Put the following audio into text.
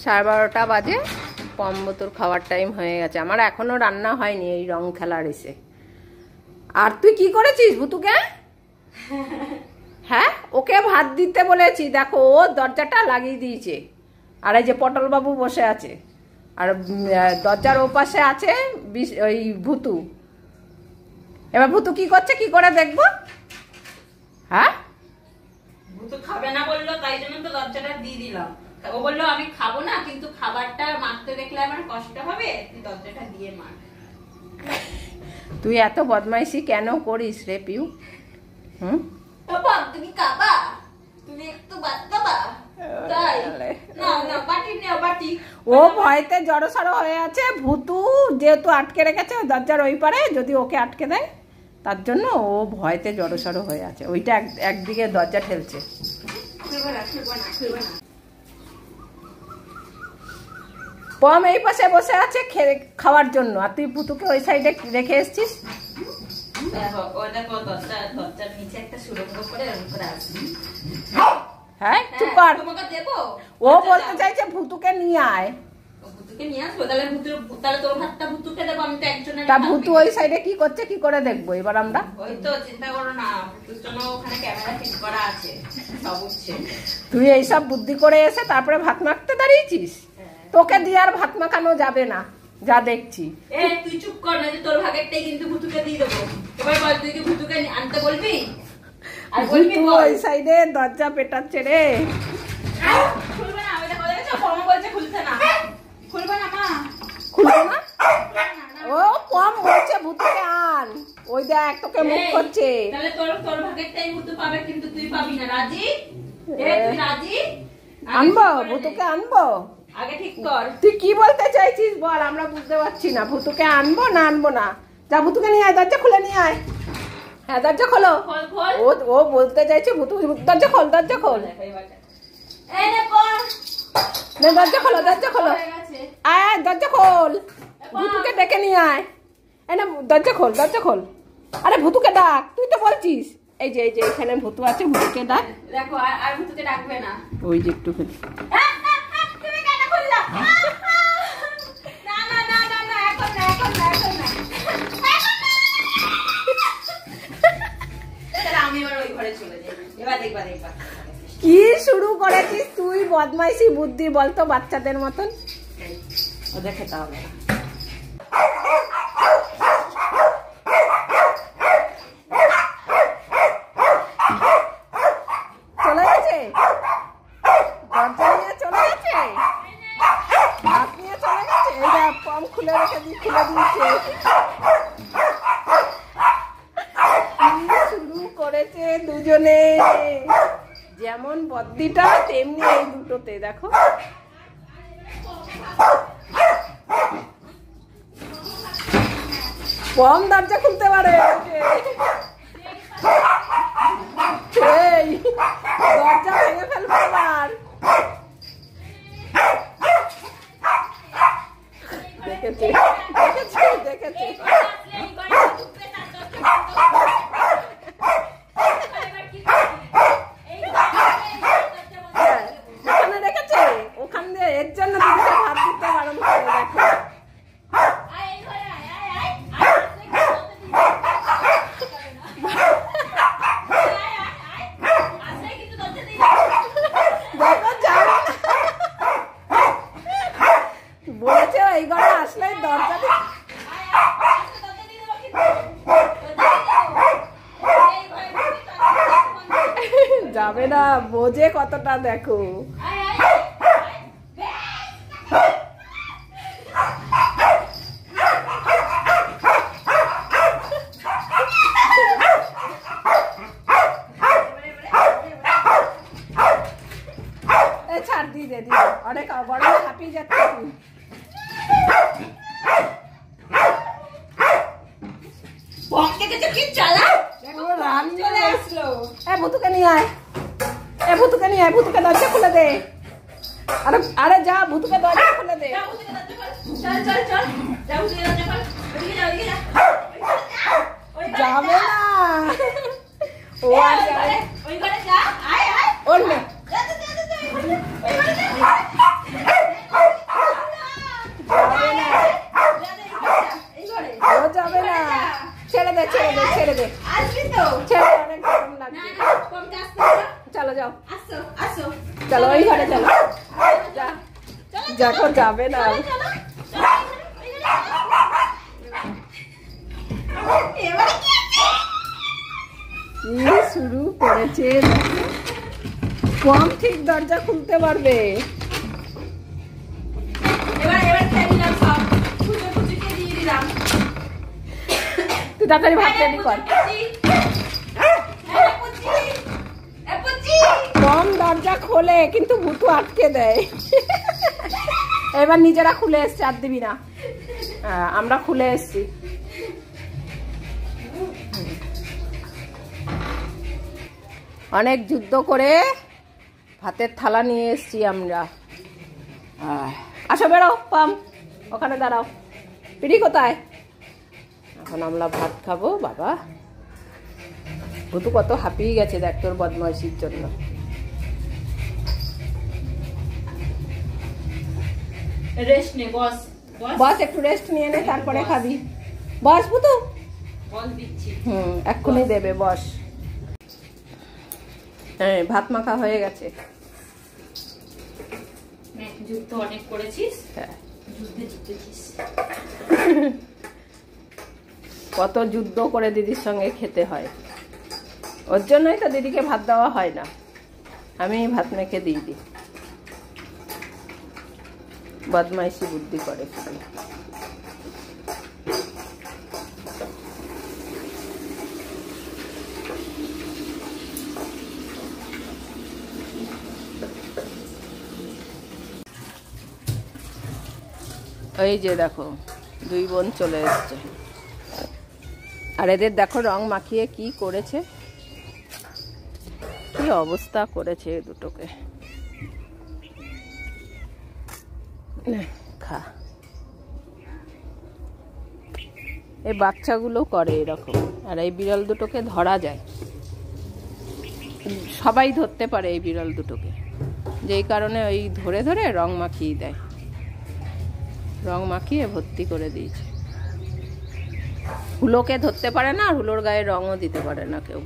12:30 বাজে, পম্বতুর খাওয়ার টাইম হয়ে গেছে। আমার এখনো রান্না হয়নি, এই রং খেলার এসে। আর তুই কি করেছিস ভুতুকে? হ্যাঁ, ওকে ভাত দিতে বলেছি, দেখো ও দরজাটা লাগিয়ে দিয়েছে। আর এই যে পটল বাবু বসে আছে, আর দরজার ওপাশে আছে ওই ভুতু। এবার ভুতু কি করছে, কি করে দেখবো? হ্যাঁ, ভুতু খাবে না বললো, তাই জন্য তো দরজাটা দিয়ে দিলাম। ও বললো আমি খাবো না, কিন্তু খাবারটা মাখতে দেখলে আমার কষ্ট হবে, তুই দরজাটা দিয়ে মার। তুই এত বদমাইশি কেন করিস রে পিউ? বাবা তুমি খাবা, তুমি একটু ভাত খাবা? তাই না, না বাটি নাও, বাটি। ও ভয়তে জড়সড় হয়ে আছে। ভুতু যেহেতু আটকে রেখেছে দরজার ওই পারে, যদি ওকে আটকে দেয় তার জন্য ও ভয়তে জড়সড় হয়ে আছে। ওইটা একদিকে দরজা ঠেলছে। পম এই পাশে বসে আছে খাওয়ার জন্য, আর তুই ভুতুকে ওই সাইডে রেখে এসছিস। হ্যাঁ, চুপ কর। ও বলতে চাইছে ভুতুকে নিয়ে আয়। তা ভুতু ওই সাইডে কি করছে, কি করে দেখবো এবার আমরা? ওই তো চিন্তা করো না, ভুতুর জন্য ওখানে ক্যামেরা ফিট করা আছে, সব উঠছে। তুই এইসব বুদ্ধি করে এসে তারপরে ভাত মাখতে দাঁড়িয়েছিস? তোকে দিয়ে আর ভাত মাখানো যাবে না, যা দেখছি। তুই চুপ কর, না তোর ভাগেরটাই কিন্তু ভুতুকে দিয়ে দেবো। এবার বল, তুই কি ভুতুকে আনতে বলবি? আর বলবি ওই সাইডে দরজা পেটাচ্ছে রে। খুলবে না, ওইটা কথা বলছে, পম বলছে খুলছে না। খুলবে না মা, খুলবে না। ও পম বলছে ভুতুকে আন, ওই দেখ তোকে মুখ করছে। তাহলে তোর ভাগেরটাই ভুতু পাবে, কিন্তু তুই পাবি না। রাজি? তুই রাজি? আনবো ভুতুকে, আনবো। আগে ঠিক কর, তুই কি বলতে চাইছিস বল, আমরা বুঝতে পারছি না। ভুতুকে আনবো না আনবো না? যা ভুতুকে নিয়ে আয়, দরজা খুলে নিয়ে আয়। হ্যাঁ, দরজা খোলো। ও বলতে চাইছে ভুতু, দরজা খোল, দরজা খোল। দরজা খোলো, দরজা খোলো। আয়, দরজা খোল। ভুতুকে ডেকে নিয়ে আয়। না, দরজা খোল, দরজা খোল। আরে ভুতুকে ডাক, তুই তো বলছিস। এই যে এখানে ভুতু আছে, ভুতুকে ডাক। দেখো আর ভুতুকে ডাকবে না। ওই যে একটু কি শুরু করেছিস তুই বদমাইশি বুদ্ধি, বলতো বাচ্চাদের মতন। ওদের খেতে হবে। চলে গেছে, দরজা নিয়ে চলে গেছে, হাত নিয়ে চলে গেছে। এইটা পম খুলে রেখে খুলে দিয়েছে। শুরু করেছে দুজনে, যেমন বদ্দিটা তেমনি এই দুটোতে। দেখো পম দরজা খুলতে পারে, দরজা ভেঙে ফেলবে এবার। দেখেছে দেখেছে দেখেছে। ওখানে রেখেছে, ওখান দিয়ে এর জন্য দিদিকে ভাত দিতে বারণ করে। দেখো বলেছে এই ঘরে আসলে দরজা যাবে না, বোঝে কতটা। দেখো ছাড় দিয়ে দে, অনেক গরমে হাঁপিয়ে যাচ্ছে তুই। ভুতুকে নিয়ে আয়, ভুতুকে নিয়ে আয়, ভুতুকে দরজা খুলে দে। আরে যা, ভুতুকে দরজা খুলে দে। যাবে না, ও আর যাবে। ওর যখন যাবে না কি শুরু করেছে, কম ঠিক দরজা খুলতে পারবে। তুই তাড়াতাড়ি ভাত রেডি কর। কম দরজা খোলে কিন্তু ভুতু আটকে দেয়। এবার নিজেরা খুলে এসছে, আর দিবি না। আমরা খুলে এসছি। অনেক যুদ্ধ করে ভাতের থালা নিয়ে এসছি আমরা। আসো বেরো, পাম ওখানে দাঁড়াও। পিড়ি কোথায়? এখন আমরা ভাত খাবো। বাবা ভুতু কত হাঁপিয়ে গেছে দেখ তোর বদমাইশির জন্য। রেস্ট নে, বস বস একটু রেস্ট নিয়ে নে, তারপরে খাবি। বস ভুতু। বস দিচ্ছি। এক্ষুনি দেবে, বস। হ্যাঁ, ভাত মাখা হয়ে গেছে। যুদ্ধ অনেক করেছিস। হ্যাঁ, যুদ্ধে জিতেছিস। কত যুদ্ধ করে দিদির সঙ্গে খেতে হয়, ওর জন্যই তো দিদিকে ভাত দেওয়া হয় না। আমি ভাত মেখে দিয়ে দিই। বদমাইশি বুদ্ধি করে শুধু। এই যে দেখো দুই বোন চলে এসছে, আর এদের দেখো রং মাখিয়ে কি করেছে, কি অবস্থা করেছে দুটোকে। খা, এই বাচ্চাগুলো করে এরকম। আর এই বিড়াল দুটোকে ধরা যায়, সবাই ধরতে পারে এই বিড়াল দুটোকে, যেই কারণে ওই ধরে ধরে রং মাখিয়ে দেয়। রং মাখিয়ে ভর্তি করে দিয়েছে। হুলোকে ধরতে পারে না, আর হুলোর গায়ে রঙও দিতে পারে না কেউ।